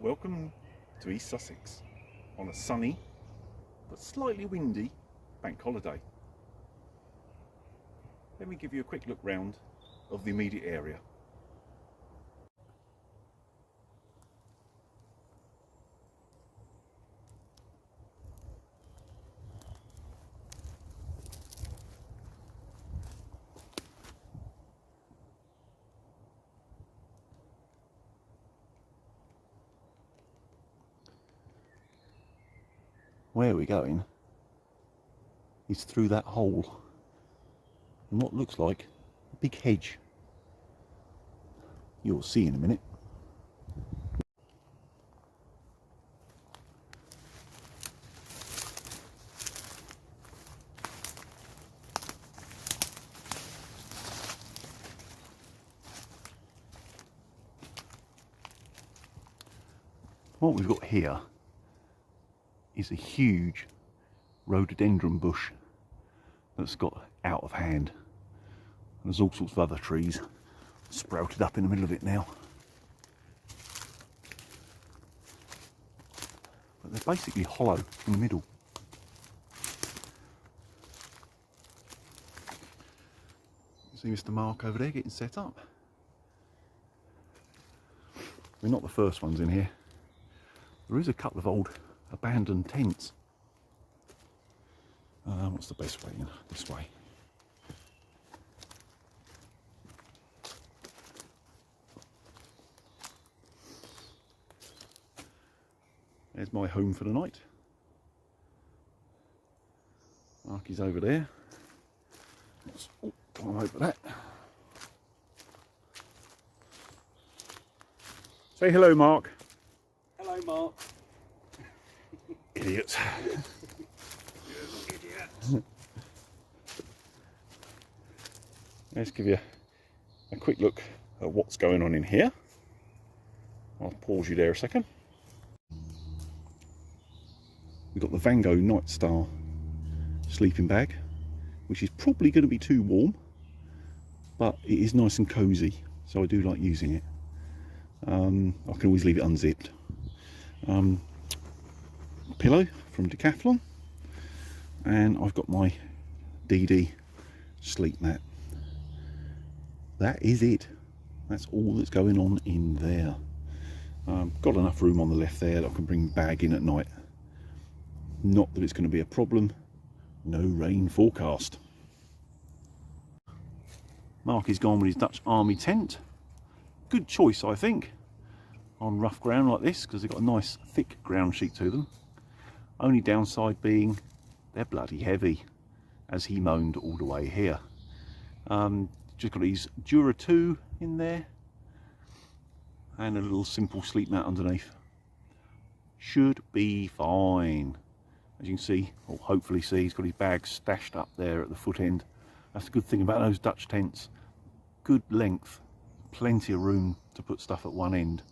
Welcome to East Sussex on a sunny but slightly windy bank holiday. Let me give you a quick look round of the immediate area. Where we're going is through that hole in what looks like a big hedge. You'll see in a minute. What we've got here is a huge rhododendron bush that's got out of hand. And there's all sorts of other trees sprouted up in the middle of it now. But they're basically hollow in the middle. See Mr. Mark over there getting set up. We're not the first ones in here. There is a couple of old abandoned tents. What's the best way in? This way. There's my home for the night. Marky's over there. Let's climb over that. Say hello, Mark. Hello, Mark. Idiots. Let's give you a quick look at what's going on in here. I'll pause you there a second. We've got the Van Gogh Night Star sleeping bag, which is probably going to be too warm, but it is nice and cosy, so I do like using it. I can always leave it unzipped. Pillow from Decathlon, and I've got my DD sleep mat. That is it. That's all that's going on in there. Got enough room on the left there that I can bring bag in at night. Not that it's going to be a problem. No rain forecast. Mark is gone with his Dutch Army tent. Good choice, I think, on rough ground like this, because they've got a nice thick ground sheet to them. Only downside being they're bloody heavy, as he moaned all the way here. Just got his Dura 2 in there and a little simple sleep mat underneath. Should be fine. As you can see, or hopefully see, he's got his bag stashed up there at the foot end. That's the good thing about those Dutch tents. Good length, plenty of room to put stuff at one end.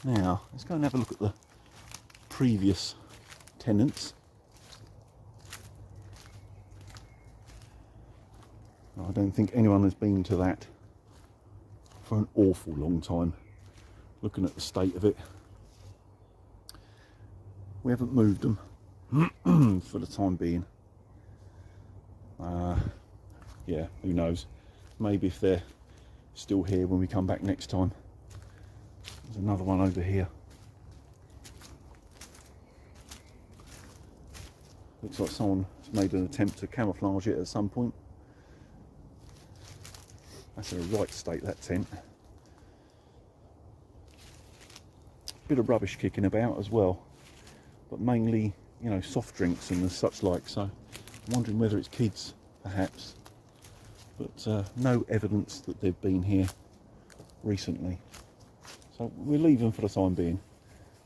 Now, let's go and have a look at the previous tenants. I don't think anyone has been to that for an awful long time. Looking at the state of it, we haven't moved them for the time being. Yeah, who knows? Maybe if they're still here when we come back next time. There's another one over here. Looks like someone has made an attempt to camouflage it at some point. That's in a right state, that tent. Bit of rubbish kicking about as well, but mainly, you know, soft drinks and the such like. So I'm wondering whether it's kids, perhaps. But no evidence that they've been here recently. So we'll leave them for the time being.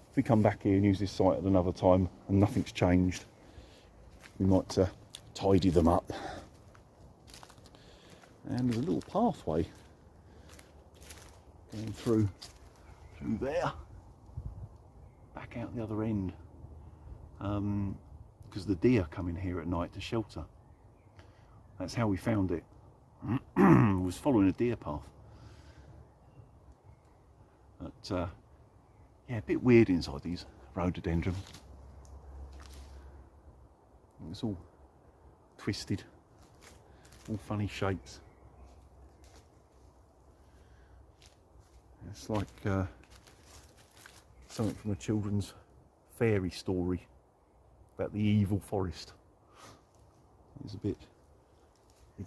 If we come back here and use this site at another time and nothing's changed, we might tidy them up. And there's a little pathway going through there, back out the other end, because the deer come in here at night to shelter. That's how we found it. Was following a deer path. But yeah, a bit weird inside these rhododendron. It's all twisted, all funny shapes. It's like something from a children's fairy story about the evil forest. It's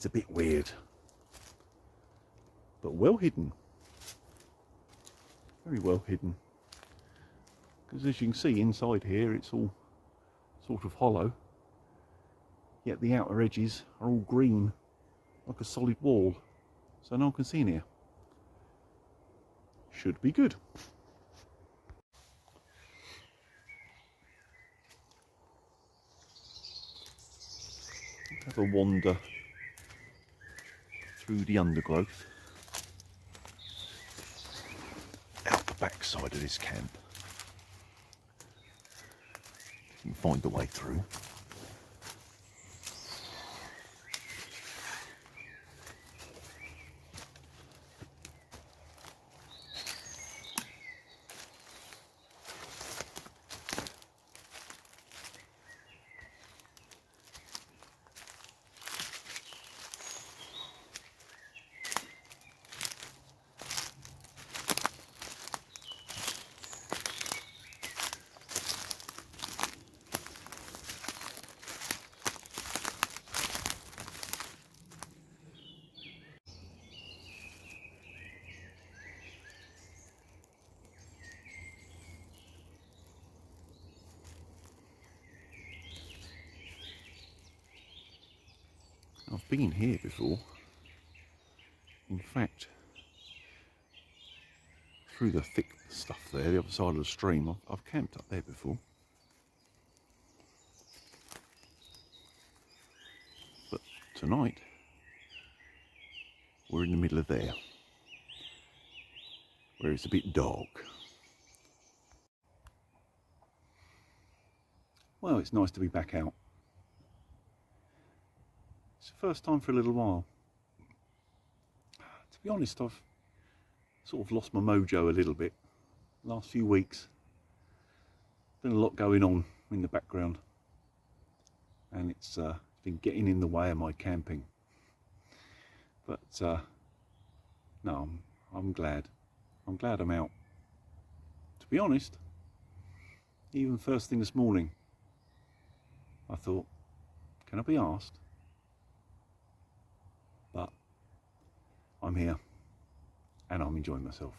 a bit weird, but well hidden, very well hidden. Because as you can see inside here, it's all sort of hollow, yet the outer edges are all green, like a solid wall, so no one can see in here. Should be good. Have a wander through the undergrowth out the back side of this camp. You can find the way through. I've been here before. In fact, through the thick stuff there, the other side of the stream, I've camped up there before. But tonight, we're in the middle of there, where it's a bit dark. Well, it's nice to be back out. It's the first time for a little while. To be honest, I've sort of lost my mojo a little bit. Last few weeks, been a lot going on in the background, and it's been getting in the way of my camping. But no, I'm glad. I'm glad I'm out. To be honest, even first thing this morning, I thought, can I be asked? But I'm here and I'm enjoying myself.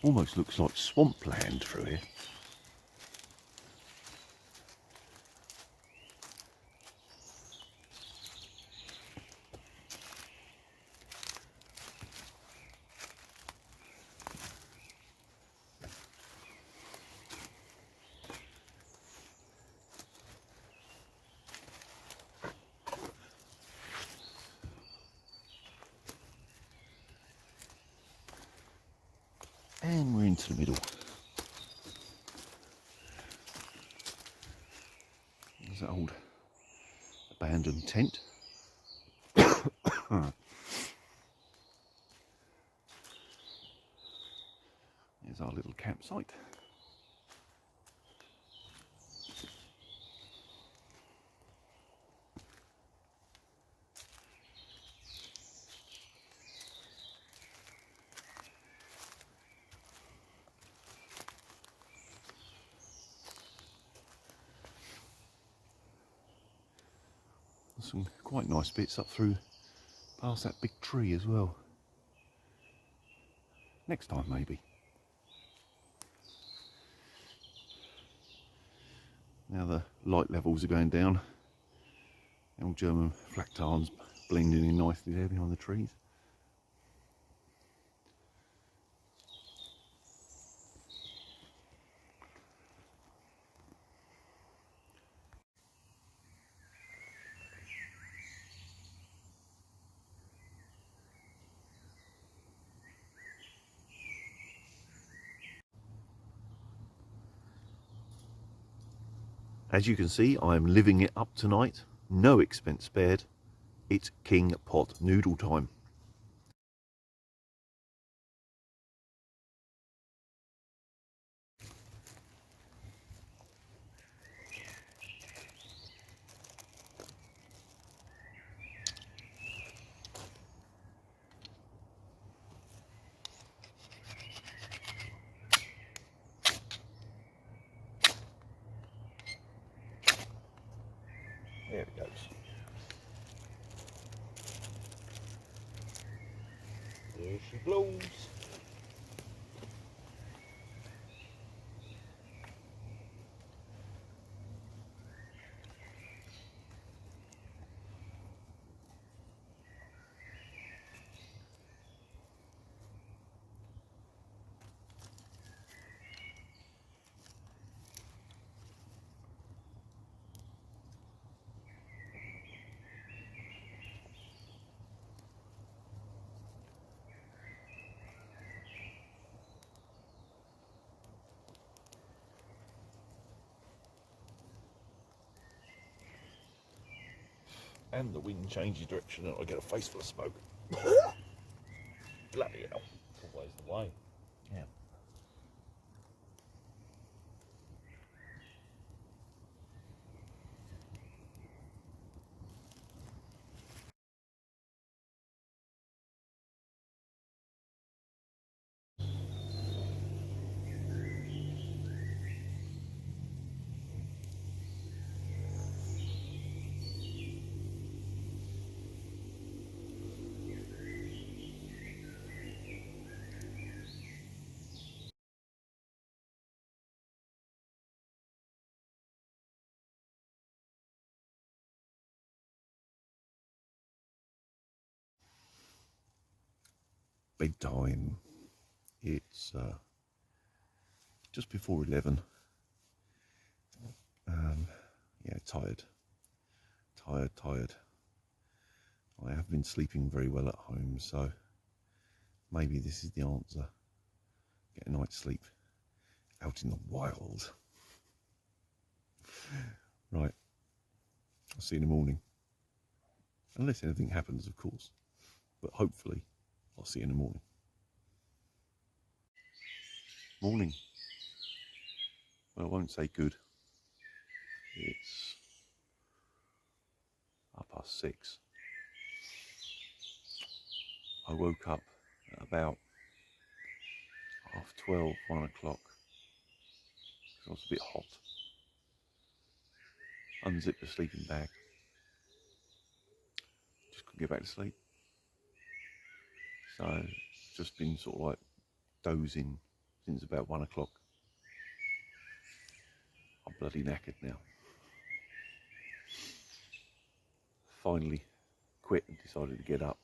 Almost looks like swampland through here. And we're into the middle. There's that old abandoned tent. There's our little campsite. Some quite nice bits up through past that big tree as well. Next time maybe. Now the light levels are going down. The old German flak tarn's blending in nicely there behind the trees. As you can see, I'm living it up tonight. No expense spared. It's King Pot noodle time. There it goes. There she blows. And the wind changes direction and I get a face full of smoke. Bloody hell. It's always the way. Yeah. Bedtime. It's just before 11. Yeah, tired. I have been sleeping very well at home, so maybe this is the answer. Get a night's sleep out in the wild. Right. I'll see you in the morning. Unless anything happens, of course. But hopefully, I'll see you in the morning. Morning. Well, I won't say good. It's 6:30. I woke up at about 12:30, 1 o'clock. It was a bit hot. Unzipped the sleeping bag. Just couldn't get back to sleep. So, just been sort of like dozing since about 1 o'clock. I'm bloody knackered now. Finally quit and decided to get up.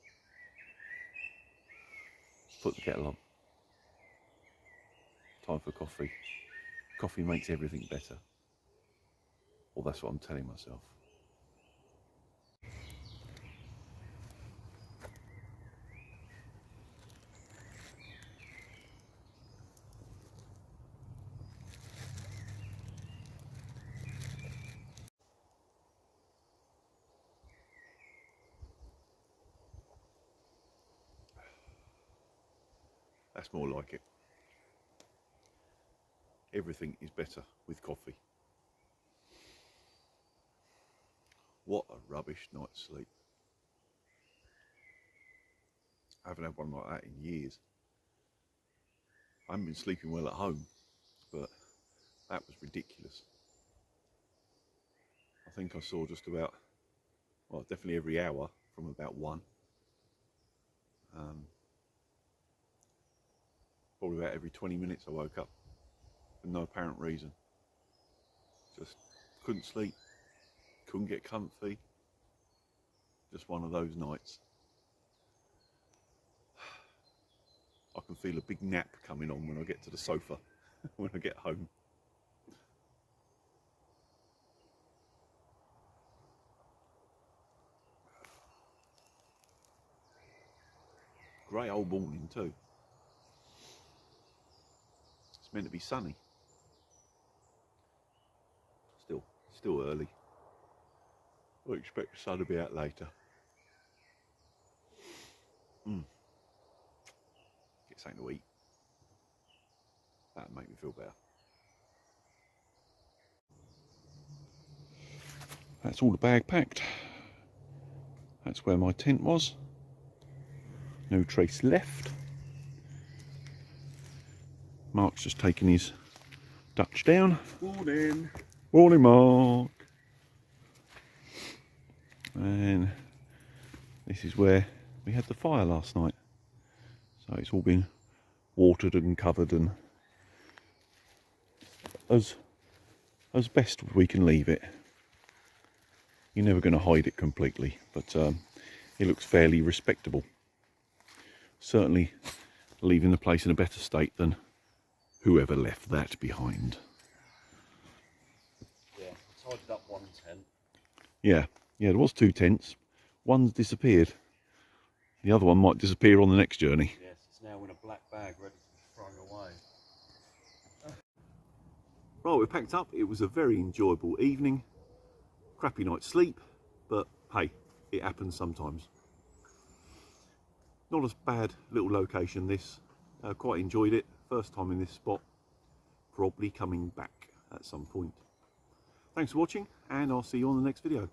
Put the kettle on. Time for coffee. Coffee makes everything better. Well, that's what I'm telling myself. That's more like it. Everything is better with coffee. What a rubbish night's sleep. I haven't had one like that in years. I haven't been sleeping well at home, but that was ridiculous. I think I saw just about, well, definitely every hour from about 1. Probably about every 20 minutes I woke up for no apparent reason. Just couldn't sleep, couldn't get comfy. Just one of those nights. I can feel a big nap coming on when I get to the sofa, when I get home. Great old morning too. It's meant to be sunny. still early. I expect the sun to be out later. Get something to eat. That'll make me feel better. That's all the bag packed. That's where my tent was. No trace left. Mark's just taken his Dutch down. Morning. Morning, Mark. And this is where we had the fire last night. So it's all been watered and covered and as best we can leave it. You're never going to hide it completely, but it looks fairly respectable. Certainly leaving the place in a better state than whoever left that behind. Yeah, I tidied up one tent. Yeah, there was 2 tents. One's disappeared. The other one might disappear on the next journey. Yes, it's now in a black bag ready to be thrown away. Right, we packed up. It was a very enjoyable evening. Crappy night's sleep, but hey, it happens sometimes. Not as bad little location this. Quite enjoyed it. First time in this spot. Probably coming back at some point. Thanks for watching, and I'll see you on the next video.